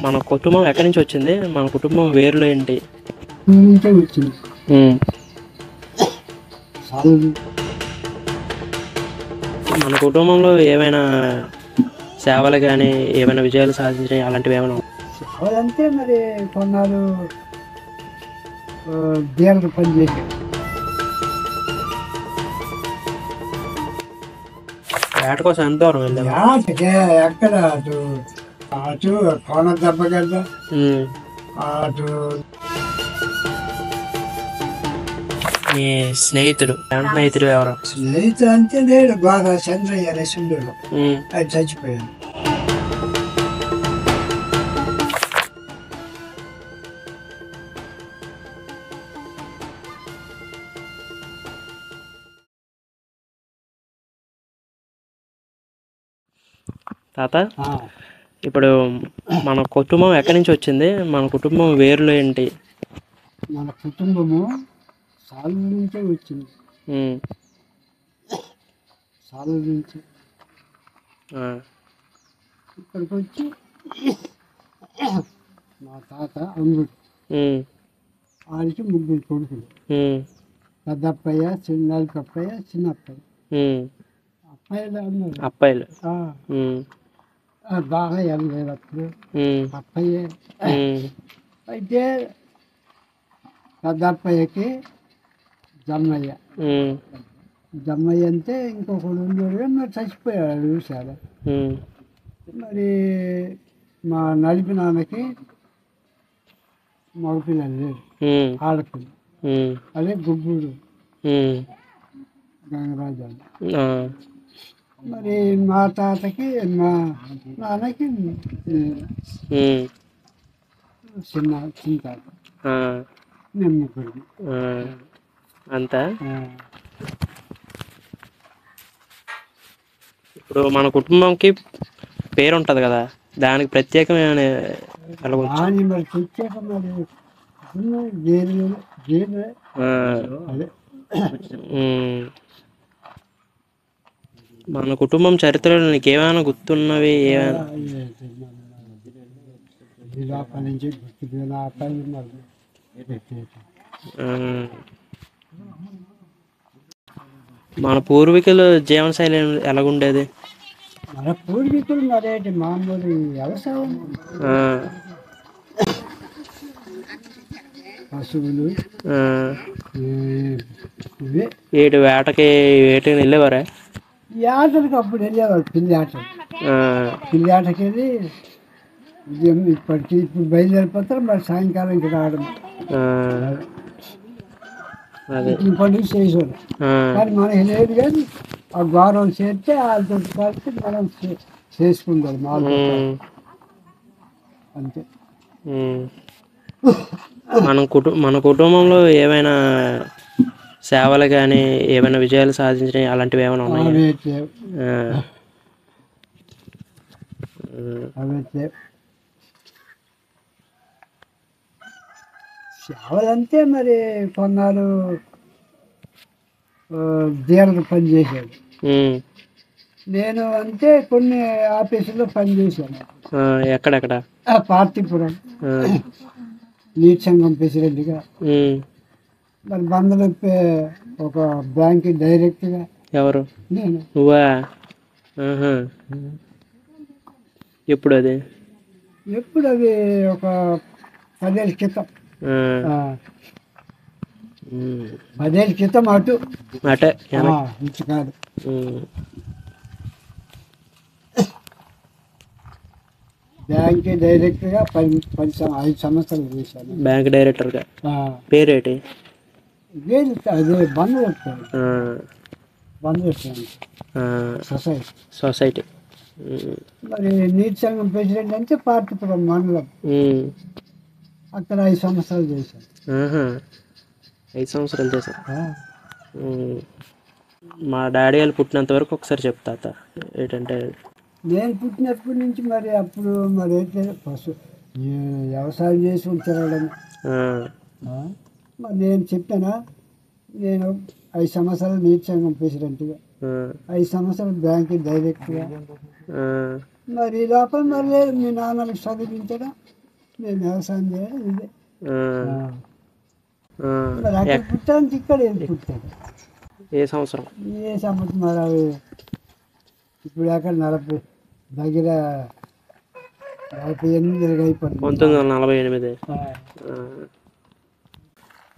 మన కుటుంబం ఎక్కడి నుంచి వచ్చింది? మన కుటుంబం వేర్లు ఏంటి? నుంచే వచ్చింది. ఉమ్. చదువు మన కుటుంబంలో ఏమైనా సేవలు కానీ ఏమైనా విజయాలు సాధించినవి అలాంటివి ఏమైనా సేవలంటే మరి కొన్నాళ్ళు దేవుడు పనిచేశాడు. వేట కోసం ఎంత దూరం వెళ్ళాము? యాటకే ఎక్కడ అటు అటు కోన దెబ్బ కదా, అటు మీ స్నేహితుడు ఎవరు? స్నేహితుడు అంటే నేను బాగా చంద్రయ్య రెసిండులో అది చచ్చిపోయాను. తాత, ఇప్పుడు మన కుటుంబం ఎక్కడి నుంచి వచ్చింది? మన కుటుంబం వేర్లు ఏంటి? మన కుటుంబము సాలు నుంచే వచ్చింది. సాలు నుంచి ఇక్కడికి వచ్చి మా తాత అమ్ముడు, ఆడికి ముగ్గురు కొడుకులు, పెద్దప్పయ్య, నలుపప్పయ్య, చిన్నప్పయ్య. అప్పాయిలు అన్నారు. అప్పాయిలు బాగా వెళ్ళలేదు అప్పుడు అప్పయ్యే. అయితే పెద్దప్పయ్యకి జమ్మయ్య, జమ్మయ్య అంటే ఇంకొకడు ఉండేవాడు, మరి చచ్చిపోయాడు చూసాడు. మరి మా నడిపి నాన్నకి మగపిల్లలు లేరు, ఆడపిల్ల, అదే గుబ్బూరు గంగరాజు. మరి మా తాతకి మా నాన్నకి చిన్న చిన్న తాత, నేను ముగ్గురు అంతా. ఇప్పుడు మన కుటుంబంకి పేరు ఉంటుంది కదా, దానికి ప్రత్యేకమైన దాని మరి ప్రత్యేక మరి అదే మన కుటుంబం చరిత్రలో నీకు ఏమైనా గుర్తున్నవి? ఏమైనా నుంచి మన పూర్వీకులు జీవనశైలి ఎలాగుండేది? మన పూర్వీకులు మరేంటి మామూలు వ్యవసాయం, పశువులు, ఏటి వేటకి వెళ్ళేవారా? ఈ ఆటలకు అప్పుడు వెళ్ళేవారు, పిల్లి ఆటలు. పిల్లి ఆటకి వెళ్ళి ఇప్పటికి ఇప్పుడు బయలుదేరిపోతారు, మరి సాయంకాలం ఇంక రావడం. పనులు చేసేవాడు, కానీ మనకి లేదు. కానీ ఆ గౌరవం చేస్తే వాళ్ళతో కలిసి మనం చేసుకుంటాం అంతే. మన కుటుంబంలో ఏమైనా సేవలు కానీ ఏమైనా విజయాలు సాధించినవి అలాంటివి ఏమైనా ఉన్నాయి? సేవలంటే మరి కొన్నాళ్ళు దేవుడు పనిచేశాడు. నేను అంటే కొన్ని ఆఫీసుల్లో పనిచేశాను. ఎక్కడెక్కడ? పార్టీపురం నీటి సంఘం ప్రెసిడెంట్గా, మరి బందలు ఒక బ్యాంక్ డైరెక్ట్గా. ఎవరు? నేను. నువ్వా? ఎప్పుడు అది ఒక 10 ఏళ్ళ క్రితం. 10 ఏళ్ళ క్రితం అటే ఇటు కాదు. బ్యాంక్ డైరెక్టర్గా 5 సంవత్సరాలు చేశాను. బ్యాంక్ డైరెక్టర్గా. పేరేటి? అదే బంద్ సొసైటీ. మరి నీటి సంఘం ప్రెసిడెంట్ అంటే పార్టీపురం మండలం, అక్కడ 5 సంవత్సరాలు చేశాను. 5 సంవత్సరాలు చేశాను. మా డాడీ వాళ్ళు పుట్టినంత వరకు ఒకసారి చెప్తా ఏంటంటే, నేను పుట్టినప్పటి నుంచి మరి అప్పుడు మరి అయితే వ్యవసాయం చేసి తిరగడం. మరి నేను చెప్పానా, నేను 5 సంవత్సరాలు నీటి సంఘం ప్రెసిడెంట్గా, 5 సంవత్సరాలు బ్యాంక్ డైరెక్టర్గా, మరి ఈ లోపల మరి లేదు మీ నాన్నలకు చదివించడం నేను వ్యవసాయం చేయడం ఇదే మరి అక్కడ పుట్టానికి ఇక్కడ ఏం పుట్టాడు ఏ సంవత్సరం మరి అవి ఇప్పుడు అక్కడ దగ్గర 48 అయిపోయింది 1948.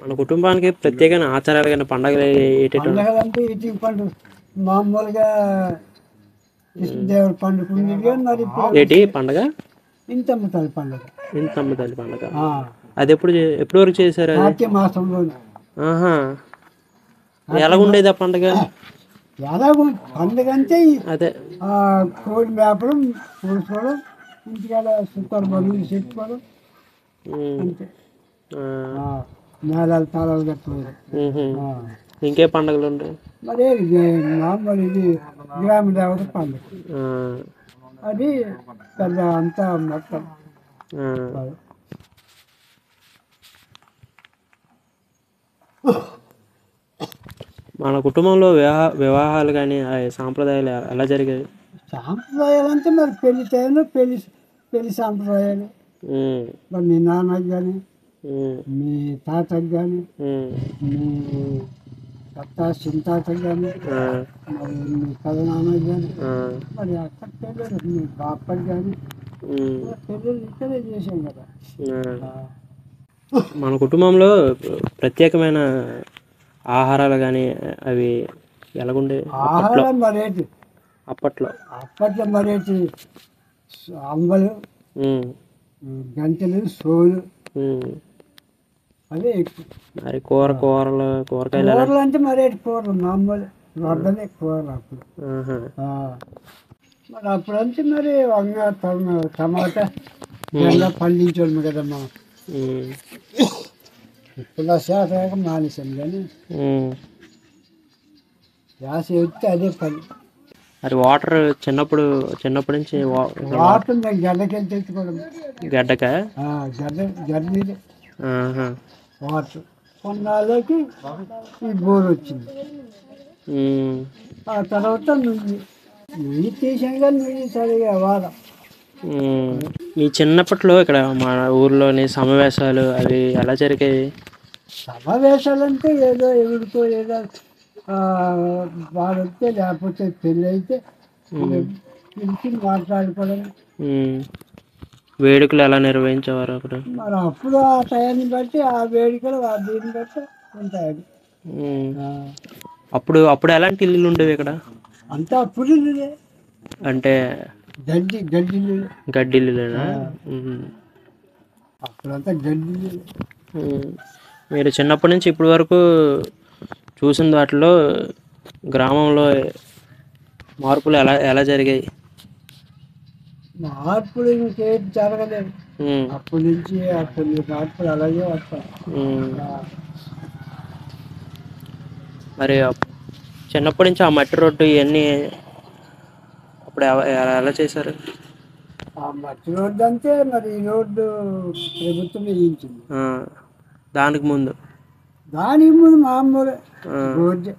మన కుటుంబానికి ప్రత్యేకమైన ఆచారాలు కానీ పండుగలు పండుగలంటే ఇటు పండుగ మామూలుగా కృష్ణదేవుడి పండుగ ఉంది మరి ఏంటి పండుగ ఇంతమ్మ తల్లి పండుగ అది ఎప్పుడు వరకు చేశారు కార్తీక మాసంలో ఎలాగుండేది ఆ పండుగ పండుగ అంటే అదే కోడి మేపడం కూర్చోవడం ఇంటికాడ సుఖాలు బంధువులు చెప్పుకోవడం అంతే మేళాలు తాళాలు కట్టుకోవడం ఇంకే పండుగలు ఉంటాయి మరి మామూలు ఇది గ్రామ దేవత పండుగ అది పెద్ద అంతా మొత్తం మన కుటుంబంలో వివాహాలు కానీ సాంప్రదాయాలు ఎలా జరిగాయి సాంప్రదాయాలు అంటే మరి పెళ్లి టైంలో పెళ్లి సాంప్రదాయాలు మరి మీ నాన్నకి కానీ మీ తాతకి కానీ మీ చింతాతకి కానీ మరి మీ కథనాన్నకి కానీ మరి అక్కడ పెళ్ళి మీ బాపకి కానీ పెళ్ళిళ్ళు ఇక్కడే చేసాం కదా. మన కుటుంబంలో ప్రత్యేకమైన ఆహారాలు కానీ అవి ఎలాగుండే ఆహారం మరేటి అప్పట్లో మరేటి అంబలు గంటలు సోలు అదే ఎక్కువ మరి కూరగాయలు అంటే మరేటి కూరలు మామూలు వడ్డలే కూరలు అప్పుడు మరి అప్పుడంటే మరి వంగ టమాటా పండించోళ్ళు కదమ్మా ఇప్పుడు శాతం మానేశాను కానీ గ్యాస్ ఎత్తే అదే పని. అది వాటర్ చిన్నప్పటి నుంచి వాటర్ మేము గడ్డకెళ్ళి తెచ్చుకోవడం గడ్డ మీద వాటర్ కొన్నాళ్ళకి ఈ బోర్ వచ్చింది. ఆ తర్వాత నువ్వు తీసాను కానీ నువ్వు సరిగా వాడ. మీ చిన్నప్పట్లో ఇక్కడ మా ఊర్లోని సమావేశాలు అవి ఎలా జరిగాయి? సమావేశాలు అంటే ఏదో ఎవరితో ఏదో వాడొస్తే లేకపోతే పెళ్ళి అయితే పిలిచి మాట్లాడుకోవడం. వేడుకలు ఎలా నిర్వహించేవారు అక్కడ? మరి అప్పుడు ఆ టయాన్ని బట్టి ఆ వేడుకలు దీన్ని బట్టి ఉంటాయి. అప్పుడు ఎలాంటి ఇల్లులు ఉండేవి ఇక్కడ? అంతా అప్పుడు అంటే గడ్డిల్లులేనా? అప్పుడంతా గడ్డి. మీరు చిన్నప్పటి నుంచి ఇప్పటి వరకు చూసిన వాటిలో గ్రామంలో మార్పులు ఎలా జరిగాయి? మార్పులు ఇంకేం జరగలేదు. అప్పటి నుంచి కొన్ని మార్పులు అలాగే వస్తాయి. మరి చిన్నప్పటి నుంచి ఆ మట్టి రోడ్డు ఇవన్నీ అప్పుడు ఎలా చేశారు? ఆ మట్టి రోడ్డు అంటే మరి ఈ రోడ్డు ప్రభుత్వం వేయించింది. దానికి ముందు మామూలు రోడ్డు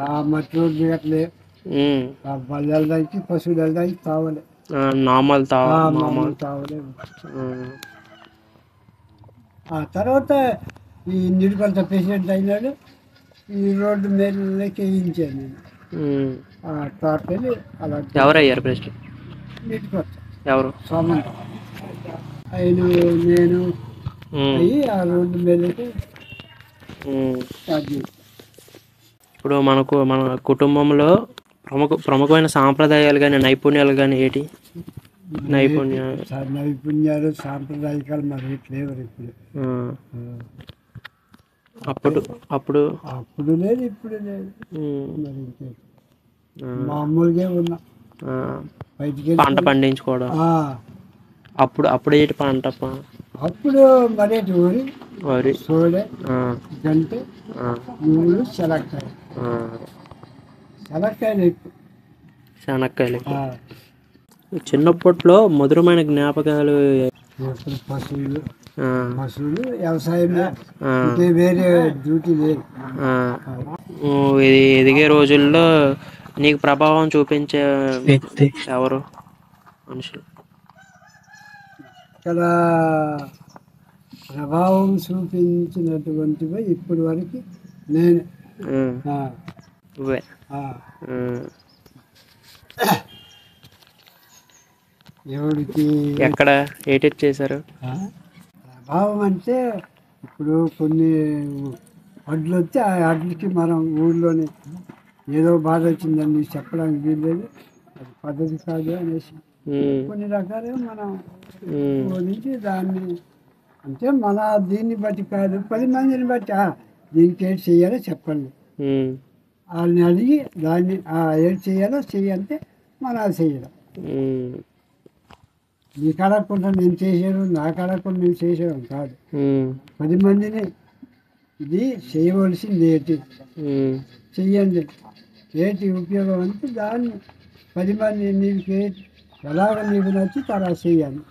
ఆ మట్టి రోడ్డు అట్లే బళ్ళు వెళ్ళడానికి పశువులు వెళ్ళడానికి తావలే నామాలు తావలే. ఆ తర్వాత ఈ నిడుకొంత ప్రెసిడెంట్ అయినాడు. ఈ రోడ్డు మేలకి వేయించాను నేను. తోటకెళ్ళి అలా. ఎవరయ్యారు ప్రెసిడెంట్? నిడుకొంత ఎవరు? సోమంత ఆయన నేను అయ్యి ఆ రోడ్డు మేలకి. ఇప్పుడు మన కుటుంబంలో ప్రముఖమైన సాంప్రదాయాలు కానీ నైపుణ్యాలు కానీ ఏంటి? నైపుణ్యాలు సాంప్రదాయకాలు మరి లేవు ఇప్పుడు. అప్పుడు లేదు ఇప్పుడు లేదు. మరి మామూలుగా ఉన్నా బయటికి పంట పండించుకోవడం. అప్పుడు ఏంటి పంట? అప్పుడు మరేటి వరి సోడే గంటె నువ్వులు శనక్కాయలు. చిన్నప్పట్లో మధురమైన జ్ఞాపకాలు. పశువులు వ్యవసాయమే, వేరే డ్యూటీ లేదు. ఎదిగే రోజుల్లో నీకు ప్రభావం చూపించే వ్యక్తి ఎవరు? మనుషులు. ఇక్కడ ప్రభావం చూపించినటువంటివి ఇప్పటి వరకు నేను నువ్వే. ఎవరికి ఎక్కడ ఏటి చేశారు? ప్రభావం అంటే ఇప్పుడు కొన్ని వడ్లు వస్తే ఆ వడ్లకి మనం ఊళ్ళోనే ఏదో బాధ వచ్చిందని చెప్పడానికి వీల్లేదు, అది పద్ధతి కాదు అనేసి కొన్ని రకాలుగా మనం బోధించి దాన్ని అంటే మన దీన్ని బట్టి కాదు 10 మందిని బట్టి దీనికి ఏం చేయాలో చెప్పండి, వాళ్ళని అడిగి దాన్ని ఏం చేయాలో చెయ్యంటే మనం అది చెయ్యడం. నీకు అడగకుండా నేను చేసాను, నాకు అడగకుండా నేను చేసేయడం కాదు. 10 మందిని ఇది చేయవలసింది ఏంటి చెయ్యండి, ఏంటి ఉపయోగం అంటే దాన్ని 10 మంది నీకు ఎలాగ నీకు నచ్చి తర్వాత చెయ్యాలి.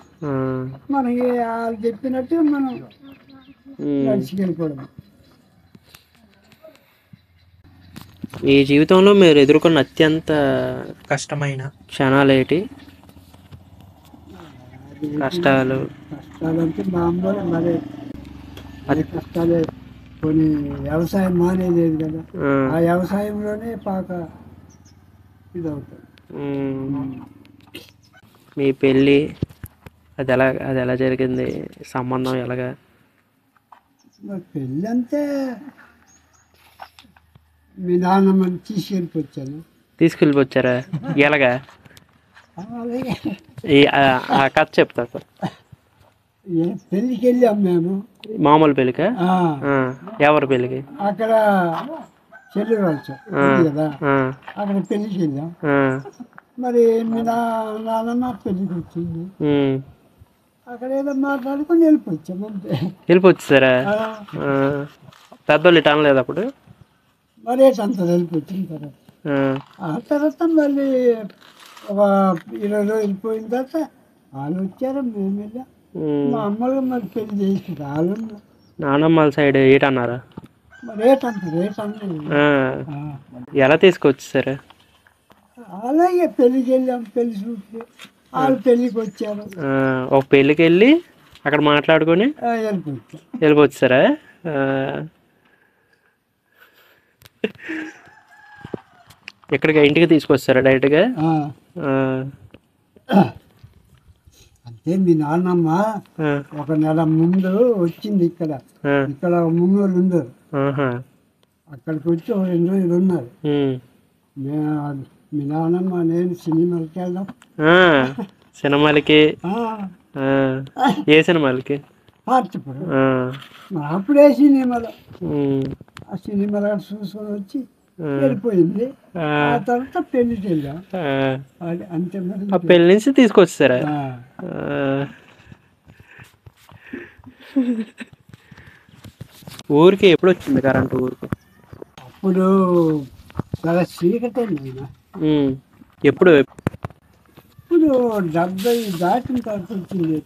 మనకి వాళ్ళు చెప్పినట్టు మనం నడిచికెళ్ళిపోవడం. మీ జీవితంలో మీరు ఎదుర్కొన్న అత్యంత కష్టమైన క్షణాలు ఏంటి? కష్టాలంటే మామూలు మరి అది కష్టాలే. కొన్ని వ్యవసాయం మానేది కదా, ఆ వ్యవసాయంలోనే ఇదవుతుంది. మీ పెళ్ళి అది ఎలా జరిగింది? సంబంధం ఎలాగా? పెళ్ళి అంటే మీ నాన్నమ్మ తీసుకెళ్ళిపోచ్చారా? ఎలాగా? అలాగే ఆ కథ చెప్తా సార్. పెళ్ళికి వెళ్ళాం మేము. మామూలు పెళ్ళికా? ఎవరి పెళ్ళికి? అక్కడ చెల్లి వచ్చాం కదా, అక్కడ పెళ్ళికి వెళ్ళాం. మరి మీ నాన్నమ్మ పెళ్ళికి వచ్చింది, అక్కడ ఏదో మాట్లాడుకొని వెళ్ళిపోవచ్చాం అంతే. వెళ్ళిపోచ్చారా? పెద్దోళ్ళు ఇటు అనలేదు అప్పుడు? మరి అంత వెళ్ళిపోవచ్చిన తర్వాత ఆ తర్వాత మళ్ళీ ఒక 20 రోజులు పోయిన తర్వాత వాళ్ళు వచ్చారు, మేము వెళ్ళాం. మా అమ్మలు మరి పెళ్లి చేసింది వాళ్ళు. నానమ్మ సైడ్ ఏటన్నారా? రేట్ ఎలా తీసుకొచ్చారు? అలాగే పెళ్ళికి వెళ్ళాం, పెళ్లి చూసి వాళ్ళు పెళ్ళికి వచ్చారు. ఒక పెళ్ళికి వెళ్ళి అక్కడ మాట్లాడుకొని వెళ్ళిపోచ్చారా? ఇక్కడికి ఇంటికి తీసుకొచ్చారా డైరెక్ట్గా? అంటే మీ నాన్నమ్మ ఒక నెల ముందు వచ్చింది ఇక్కడ మున్నోళ్ళు ఉన్నారు, అక్కడికి వచ్చి 2 రోజులు ఉన్నారు. మీ నాన్నమ్మ నేను సినిమాలకి వెళ్దాం. సినిమాలకి? ఏ సినిమాలకి? పార్చిపురం. అప్పుడే సినిమాలో ఆ సినిమాలు చూసుకొని వచ్చి వెళ్ళిపోయింది. ఆ తర్వాత పెళ్లికి వెళ్ళాం అంతే. మరి పెళ్లి నుంచి తీసుకొచ్చారా? ఊరికి ఎప్పుడు వచ్చింది కరెంట్? ఊరికి అప్పుడు చాలా చీకటే. ఎప్పుడు? ఇప్పుడు 70 దాటిన తర్వాత వచ్చింది.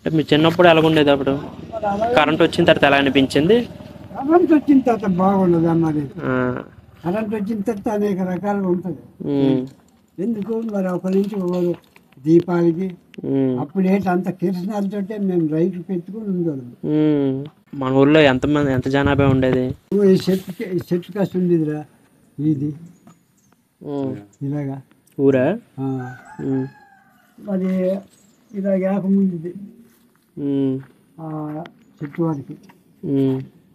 మీ చిన్నప్పుడు ఎలాగుండేది అప్పుడు? కరెంట్ వచ్చిన తర్వాత ఎలా అనిపించింది? కరెంట్ వచ్చిన తర్వాత బాగుండదా మరి? కరెంట్ వచ్చిన తర్వాత అనేక రకాలుగా ఉంటుంది. ఎందుకు మరి ఒక నుంచి ఒకరు దీపాలకి అప్పుడు అంత కిరసనాలతోటే మేము రైతు పెట్టుకుని ఉండేది. మన ఊర్లో ఎంత జనాభా ఉండేది? చెట్టు కాస్త ఉండేదిరా ఇది ఇలాగా ఊరా? మరి ఇలాగ ముందు చెట్టు వారికి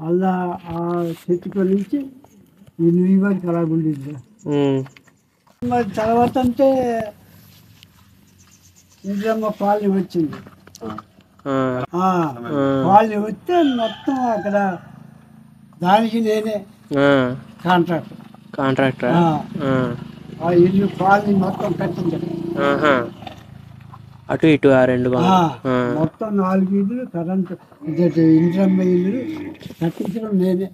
అలా ఆ చెట్టుకు నుంచి ఈ నుయ్యి వరకు అలా ఉండేది. మరి తర్వాత అంటే ఇంద్రమ్మ కాలనీ వచ్చింది. కాలనీ వస్తే మొత్తం అక్కడ దానికి నేనే కాంట్రాక్టర్. ఆ ఇల్లు కాలనీ మొత్తం కట్టించాను. అటు ఇటు ఆ 2 మొత్తం 4 ఇల్లు కరెంటు ఇంద్రమ్మ ఇల్లు కట్టించడం నేనే.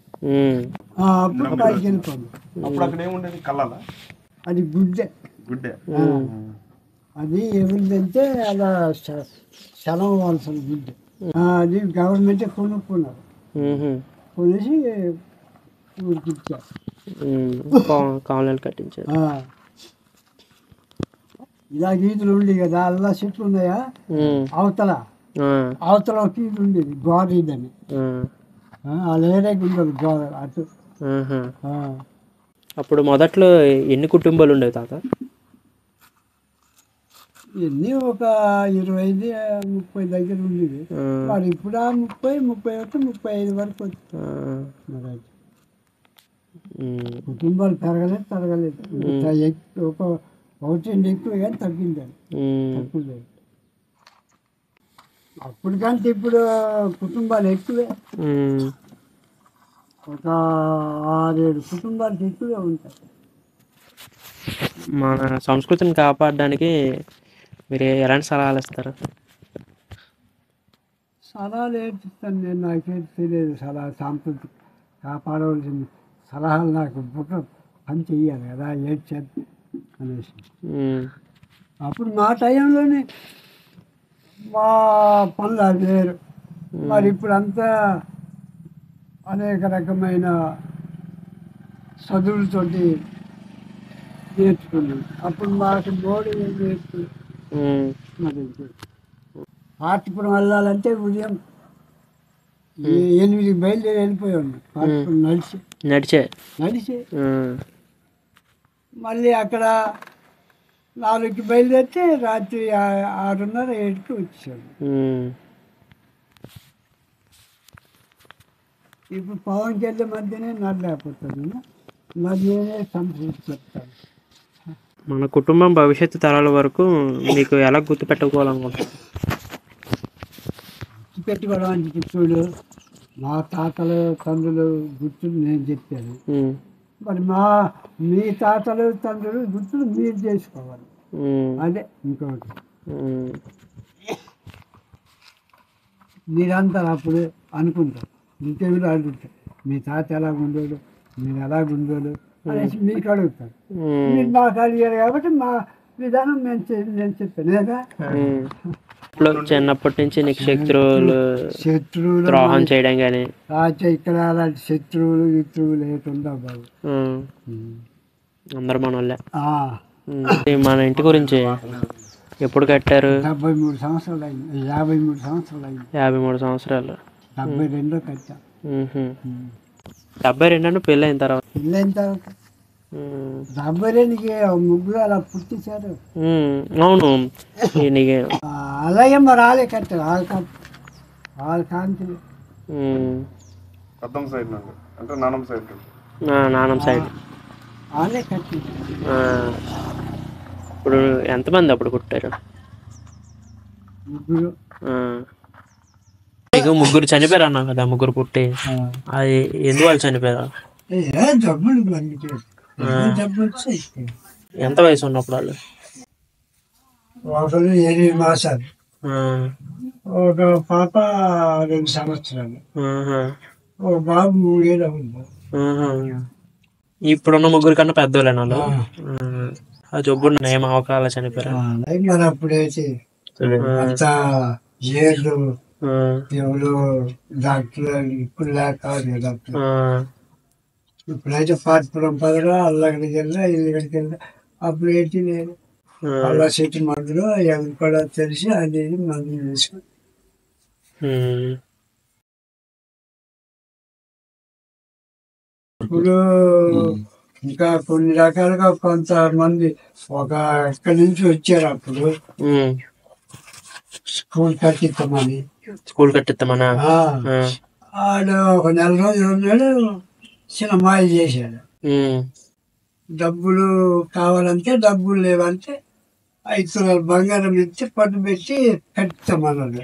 అప్పుడు పైకి వెళ్ళిపోయింది. అప్పుడు అక్కడ ఏముండేది? కళ్ళ అది గుడ్డే. అది ఎవరిదంటే అలా సెలవు వాల్సిన గుడ్డే. అది గవర్నమెంటే కొనుక్కున్నారు, కొనేసి ఊరికి ఇచ్చారు, కాలనీలు కట్టించారు. ఇలా గీతలు ఉండి కదా అల్లా చెట్లు ఉన్నాయా అవతల అవతల ఒక గీత ఉండేది గోరీదని అలాగే ఉండదు గోడ అటు. అప్పుడు మొదట్లో ఎన్ని కుటుంబాలు ఉండేవి తాత? ఇవన్నీ ఒక 25 30 దగ్గర ఉండేది. మరి ఇప్పుడు 30 35 వరకు వచ్చింది. కుటుంబాలు తరగలేదు. ఒక 1 ఎక్కువ కానీ తగ్గిందని తక్కువ లేదు. అప్పటికంటే ఇప్పుడు కుటుంబాలు ఎక్కువే. ఒక 6-7 కుటుంబాలకు ఎక్కువే ఉంటాయి. మన సంస్కృతిని కాపాడడానికి మీరు ఎలాంటి సలహాలు ఇస్తారు? సలహాలు ఏంటిస్తాను నేను, నాకేంటి తెలియదు. సాంస్కృతిక కాపాడవలసిన సలహాలు నాకు పని చెయ్యాలి కదా ఏడ్చేది అనేసి. అప్పుడు మా టైంలోనే మా పనులు అది వేరు. మరి ఇప్పుడు అంతా అనేక రకమైన చదువులతోటి నేర్చుకున్నాం. అప్పుడు మాకు బోర్డు ఏం నేర్చుకున్నాం. మరి పార్టీపురం వెళ్ళాలంటే ఉదయం 8 బయలుదేరి వెళ్ళిపోయాం. పార్టీపురం నడిచే మళ్ళీ అక్కడ 4కి బయలుదేరితే రాత్రి 6:30 7కి వచ్చాడు. ఇప్పుడు పవన్కి వెళ్ళే మధ్యనే నడలేకపోతుంది. మరి నేనే సంతృప్తి చెప్తాను. మన కుటుంబం భవిష్యత్తు తరాల వరకు మీకు ఎలా గుర్తుపెట్టుకోవాలనుకుంటున్నాను? గుర్తుపెట్టుకోవడం అంటే చూడు, మా తాతలు తండ్రులు గుర్తులు నేను చెప్పాను. మరి మీ తాతలు తండ్రులు గుర్తులు మీరు చేసుకోవాలి. అదే ఇంకొకటి మీరంతా అప్పుడు అనుకుంటారు, ఇంకెవరు అడుగుతారు మీ తాత ఎలా ఉండేవాడు, మీరు ఎలా ఉండేవాడు అనేసి మీకు అడుగుతారు. మీరు మాకు అడిగారు కాబట్టి మా విధానం నేను చెప్పాను కదా. చిన్నప్పటి నుంచి నీకు శత్రువులు ద్రోహం చేయడం కానీ ఇక్కడ అలాంటి శత్రువులు లేకుండా బాబు అందరు మన వాళ్ళే. మన ఇంటి గురించి ఎప్పుడు కట్టారు? 73 సంవత్సరాలు అయింది. 53 సంవత్సరాలు అయింది. 53 సంవత్సరాలు. 72 కట్టా. 72 పెళ్ళి అయిన తర్వాత 72కి ముగ్గురు అలా పుట్టించారు. అవును. అలాగే మరి వాళ్ళే కట్టారు. వాళ్ళ కాంతి నానం సైడ్ వాళ్ళే కట్టారు. ఇప్పుడు ఎంతమంది అప్పుడు పుట్టారు? ముగ్గురు చనిపోయారు అన్నావు కదా. ముగ్గురు పుట్టి అది ఎందువల్ల చనిపోయారు? ఎంత వయసు ఉన్నప్పుడు వాళ్ళు? ఒకరు 8 మాసాలు, ఒక పాప 2 సంవత్సరాలు, ఒక బాబు 3 ఏళ్ళు ఉంది. ఇప్పుడున్న ముగ్గురు కన్నా పెద్దోళ్ళేనా వాళ్ళు? ఆ జబ్బు ఏం అవకాశాలు చనిపోయారు? మరి అప్పుడైతే అంతా ఏళ్ళు ఎవరు డాక్టర్ ఇప్పుడు లేక డాక్టర్. ఇప్పుడైతే పార్టీపురం పదరా అల్లగడికి వెళ్ళా ఇల్లుగడికి వెళ్ళా. అప్పుడు ఏంటి నేను అల్లా చెట్టు మందులు ఎవరు కూడా తెలిసి అది మందులు వేసుకుని ఇప్పుడు ఇంకా కొన్ని రకాలుగా కొంతమంది ఒక ఎక్కడి నుంచి వచ్చారు. అప్పుడు స్కూల్ కట్టిస్తామని ఆడు ఒక 4 రోజులు ఉన్నాడు. చిన్న మాయ చేశాడు. డబ్బులు కావాలంటే డబ్బులు లేవంటే 5 తులాల బంగారం ఇచ్చి పన్ను పెట్టి కట్టిస్తామన్నాడు.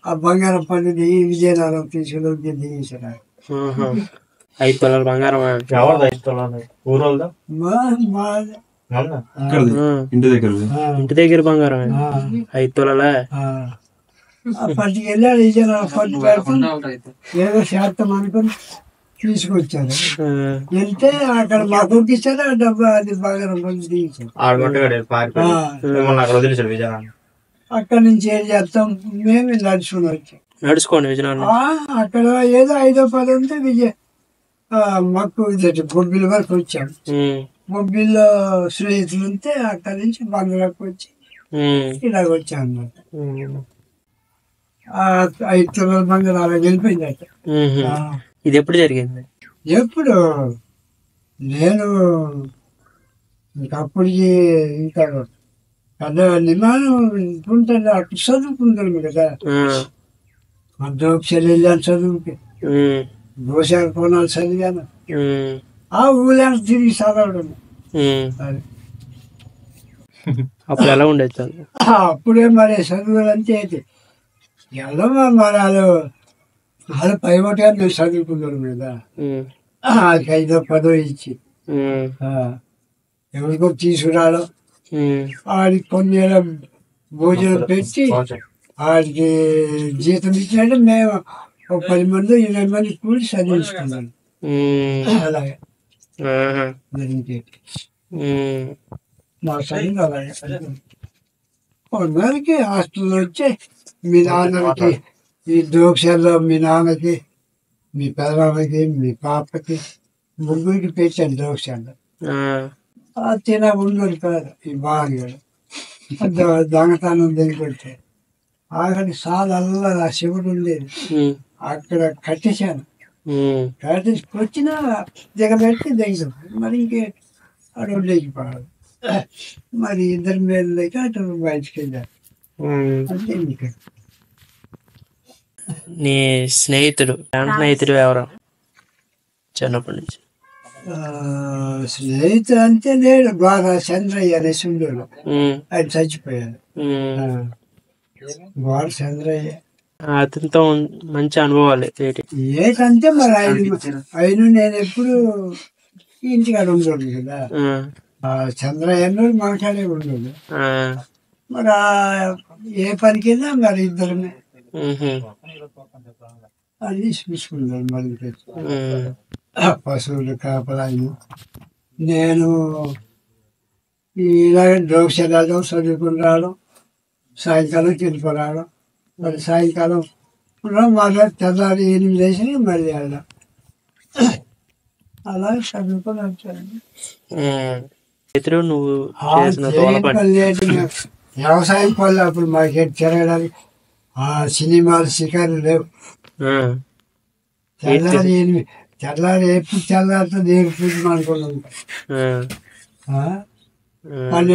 ఆ బంగారం పన్నుని విజయనగరం తీసుకుని దిగేశాడు. 5 తులాల బంగారం ఇంటి దగ్గర బంగారం 5 తులాల. అప్పటికి వెళ్ళాడు విజయనగరం పన్ను పెడుతుంది ఏదో శాతం అనుకుని తీసుకొచ్చారు. వెళ్తే అక్కడ మా కొడుకు ఇచ్చారు. ఆ డబ్బు అది బంగారం పన్ను దిగించారు. అక్కడి నుంచి ఏం చేస్తాం, మేము నడుచుకోండి విజయనగరం. అక్కడ ఏదో 5వ 10 ఉంటే మాకు 9 వరకు వచ్చాము. మొబైల్లో స్నేహితులు ఉంటే అక్కడి నుంచి బంగ్లాకి వచ్చి ఇలాగ వచ్చా అన్నమాట. 5 తులాల బంగారం అలా వెళ్ళిపోయిందట. ఇది ఎప్పుడు జరిగింది? ఎప్పుడు నేను ఇంకప్పటికి ఇంకా పెద్ద నిర్మాణం ఉంటుంది, అక్కడ చదువుకుంటాను కదా. మధ్యలోకి వెళ్ళాను చదువుకి, దోశాల కోణాలు చదివాను. ఆ ఊళ్ళో తిరిగి చదవడం అది. అప్పుడు ఎలా ఉండేది చదువు? అప్పుడే మరి చదువులు అంతే ఎలా మరి వాళ్ళు పైబట్టే మేము చదువుకున్నాం కదా. అది 5ో 10ో ఇచ్చి ఎవరికో తీసుకురావడం, ఆడికి కొన్ని భోజనం పెట్టి ఆడికి జీతం ఇచ్చినట్టు మేము ఒక 10 మంది 20 మంది కూడి చదివించుకున్నాం. అలాగే జరిగేది మా చదువు. అలాగే కొందరికి హాస్టల్లో వచ్చి మీ నాన్నకి ఈ దోక్షల్లో మీ నాన్నకి, మీ పెదనాన్నకి, మీ పాపకి ముగ్గురికి పెట్టాను దోక్షల్లో. తిన ఉండదు కాదు ఈ బాగా దొంగతనం దిగుతుంటే ఆఖరి సాలల్లా ఆ శివుడు ఉండేది అక్కడ కట్టేశాను. కట్టేసి వచ్చిన దిగబెట్టి దిగుతాం. మరి ఇంకే అడవులు లేకపోవాలి. మరి 2 మీద లేక అటు బయటికి వెళ్ళారు. అంటే మీకు నీ స్నేహితుడు ఎవరు చిన్నప్పటి నుంచి? స్నేహితుడు అంటే లేడు, బాగా చంద్రయ్య అనేసి ఉండేవాడు. ఆయన చచ్చిపోయాడు. బాగా చంద్రయ్య. అతనితో మంచి అనుభవాలు ఏంటంటే మరి ఆయన నేను ఎప్పుడు ఇంటికాడ ఉండదు కదా. చంద్రయ్య అన్నాడు మనకాడే ఉండదు. మరి ఏ పనికి వెళ్ళా మరి ఇద్దరమే అది చూసుకున్నాను. మళ్ళీ పశువులు కాపలాయను. నేను ఇలాగే దోక్షరాలు చదువుకుని రావడం, సాయంకాలం వెళ్ళిపోయి రావడం. మరి సాయంకాలం మళ్ళీ తెల్లారి 8 వేసి మళ్ళీ వెళ్ళడం. అలాగే చదువుకొని వచ్చాను. వ్యవసాయం పనులు అప్పుడు మాకు తిరగడానికి సినిమాలు షికారులు లేవు. తెల్లారి ఎప్పుడు తెల్లారితో నేను పూజ అనుకున్నాను. మళ్ళీ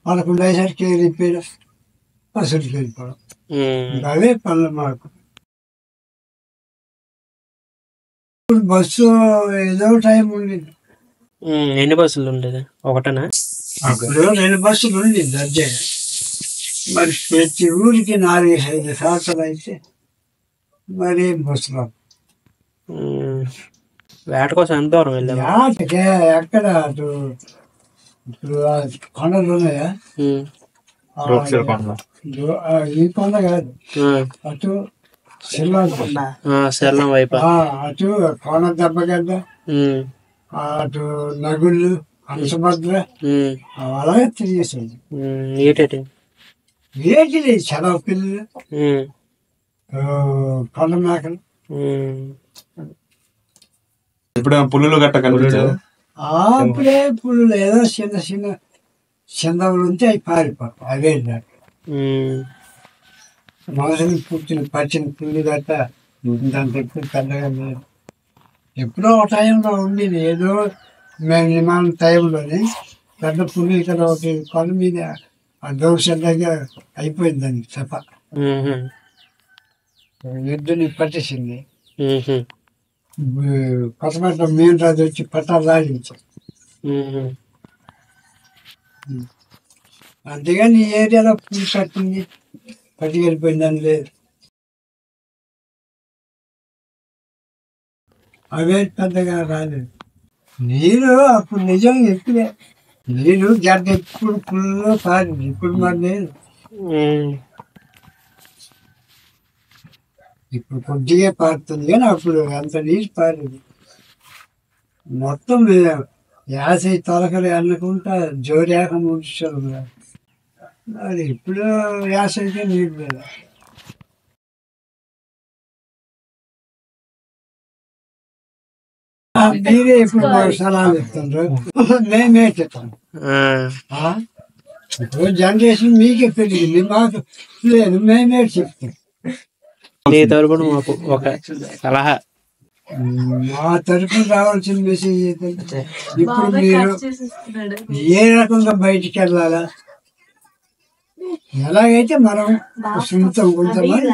11 అయ్యేసరికి రిపేర్ బస్సులకి వెళ్ళిపోవడం. అవే పనులు మాకు. ఇప్పుడు బస్సు ఏదో టైం ఉండేది. ఎన్ని బస్సులు ఉండేది? ఒకటనా? అప్పుడు 2 బస్సులు ఉండేది దర్జా. మరి ప్రతి ఊరికి 4-5 సంవత్సరాలు అయితే మరి బస్సులు. వేట కోసం ఎంత దూరం వెళ్ళాము? వేటకే ఎక్కడ అటు ఇప్పుడు కొండలు ఉన్నాయా? ఈ కొండ కాదు, అటు శల్లం వైపు, అటు కోన దెబ్బగడ్డ, అటు నగుళ్ళు, హంసభద్ర అలాగే తిరిగేసేది. ఏటి సెలవు పిల్లలు, కొండ మేకలు. ఇప్పుడే పుల్లులు గట్ట కనిపించారు. అప్పుడే పుల్లులు ఏదో చిన్న చిన్న చందవులు ఉంటే అవి పారిపోతాం. అవే మనుషులు పుట్టిన పచ్చిన పుల్లు గట్ట దాంట్లో ఎక్కువ పెద్దగా లేదు. ఎప్పుడో ఒక టైంలో ఉండేది. ఏదో మేము నిర్మాణం టైంలోనే పెద్ద పుల్లు ఇక్కడ ఒకటి కొండ మీద ఆ దోషం దగ్గర అయిపోయింది. దానికి చెప్ప ఎద్దుని పట్టేసింది. కొత్తపేట మెయిన్ రాజు వచ్చి పట్టాలు లాగించాం. అంతేగాని ఈ ఏరియాలో పులి పట్టింది పట్టుకెళ్ళిపోయిందని లేదు. అవే పెద్దగా రాలేదు. నీరు అప్పుడు నిజంగా ఎక్కువే. నీరు గడ్డ ఎప్పుడు ఫుల్లో పారింది. ఇప్పుడు మరి లేదు. ఇప్పుడు కొద్దిగా పారుతుంది కానీ అప్పుడు అంత నీరు పారేది. మొత్తం యాసై తొలకలు అనుకుంటా జోరేక ముడిచారు. మరి ఇప్పుడు యాసైతే నీరు లేదు. మీరే ఇప్పుడు మాకు సలహాలు ఇస్తుండ్రు, మేమే చెప్తాం. ఇప్పుడు జనరేషన్ మీకే పెరిగింది, మాకు లేదు, మేమే చెప్తాం. నీ తరపున మాకు ఒక సలహా. మా తరఫున రావాల్సిన మెసేజ్ ఏంటంటే, ఇప్పుడు మీరు ఏ రకంగా బయటికి వెళ్ళాలా, ఎలాగైతే మనం సున్నితం ఉంటామని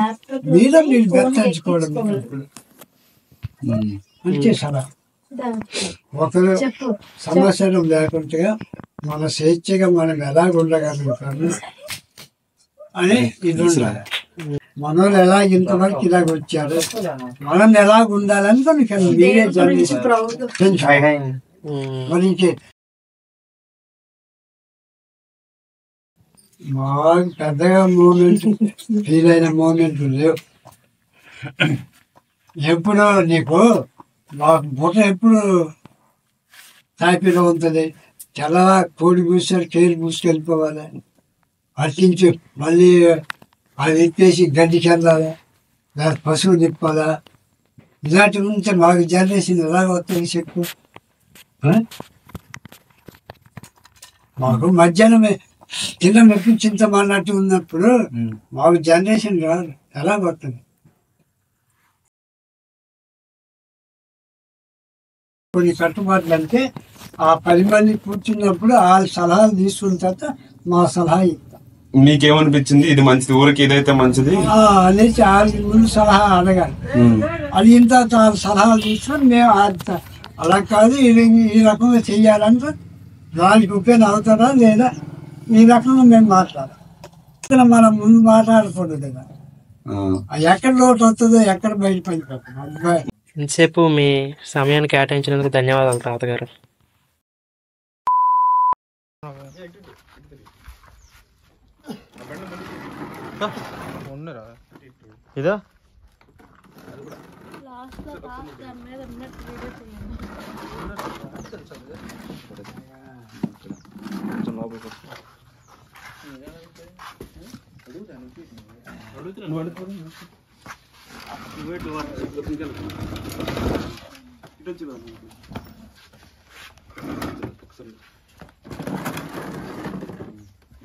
మీద మీరు బెత్తంచుకోవడం అంతే సలహా. ఒకరు సమస్యలు లేకుండా మన స్వేచ్ఛగా మనం ఎలాగ ఉండగలుగుతాము అని ఇది ఉండాలి. మనోళ్ళు ఎలాగ ఇంతవరకు ఇలాగ వచ్చారు, మనం ఎలాగ ఉండాలని కొన్ని మీరే మరి మాకు పెద్దగా మూమెంట్ ఫీల్ అయిన మూమెంట్ లేవు. ఎప్పుడు నీకు మాకు బుట్ట ఎప్పుడు తాపిలో ఉంటుంది, తెల్లలా కోడి పూసారు కేరు పూసుకెళ్ళిపోవాలి, అట్టించు మళ్ళీ అది ఎత్తేసి గడ్డికి వెళ్ళాలి, లేదా పశువు తిప్పాలా, ఇలాంటివి ఉంటే మాకు జనరేషన్ ఎలాగ వస్తుంది చెప్పు. మాకు మధ్యాహ్నమే తిన్న మెప్పించింతమన్నట్టు ఉన్నప్పుడు మాకు జనరేషన్ రాదు, ఎలా వస్తుంది. కొన్ని కట్టుబాట్లు అంటే ఆ 10 మంది కూర్చున్నప్పుడు వాళ్ళ సలహాలు తీసుకున్న తర్వాత మా సలహా ఇస్తాం. మీకేమనిపించింది ఇది మంచిది, ఊరికి ఇదైతే మంచిది అనేసి వాళ్ళ ముందు సలహా అడగాలి. అది ఇంత సలహాలు తీసుకొని మేము అలా కాదు ఈ రకంగా చెయ్యాలంటే దానికి ఉపయోగం అవుతారా లేదా ఈ రకంగా మేము మాట్లాడాలి. ఇక్కడ మనం ముందు మాట్లాడకూడదు కదా, ఎక్కడ లోటు వస్తుందో ఎక్కడ బయటపడిపోతుంది. అబ్బాయి ఇంతసేపు మీ సమయాన్ని కేటాయించినందుకు ధన్యవాదాలు తాతగారు. ఇదా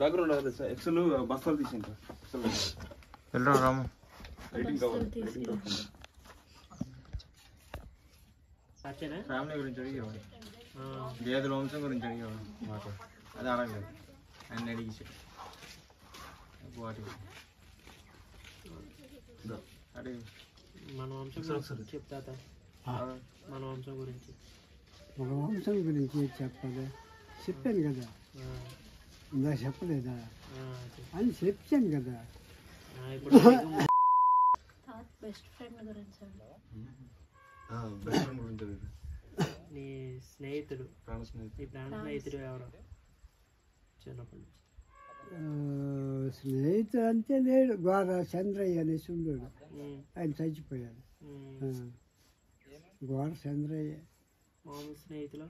బ్యాక్గ్రౌండ్ ఎక్సెల్ బస్తాలు తీసింది వెళ్ళరా రాము. ఫ్యామిలీ గురించి అడిగేవాడు, గేదెల వంశం గురించి అడిగేవాడు మాకు, అది అడగలేదు ఆయన అడిగి వాటి అడిగి మన వంశం చెప్తా, మన వంశం గురించి మన వంశం గురించి చెప్పాలి. చెప్పాను కదా, ఇందా చెప్పలేదా అని చెప్పాను కదా. బెస్ట్ ఫ్రెండ్ గురించి నీ స్నేహితుడు, నీ ప్రాణ స్నేహితుడు ఎవరు చిన్నప్పటి నుంచి? స్నేహితుడు అంటే లేడు, గోర చంద్రయ్య అనేసి ఉండేడు, ఆయన చచ్చిపోయాడు. గోర చంద్రయ్య. మామూలు స్నేహితులు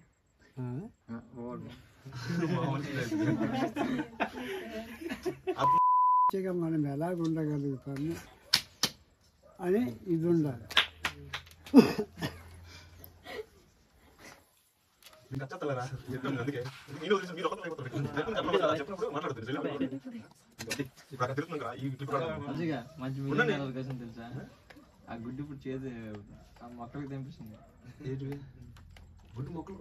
మనం ఎలాగ ఉండగలుగుతాము అని ఇది ఉండాలి. మంచి తెలుసా, ఆ గుడ్డు ఇప్పుడు చేతి ఆ మొక్కలకి తెంపిస్తుంది. గుడ్డు మొక్కలు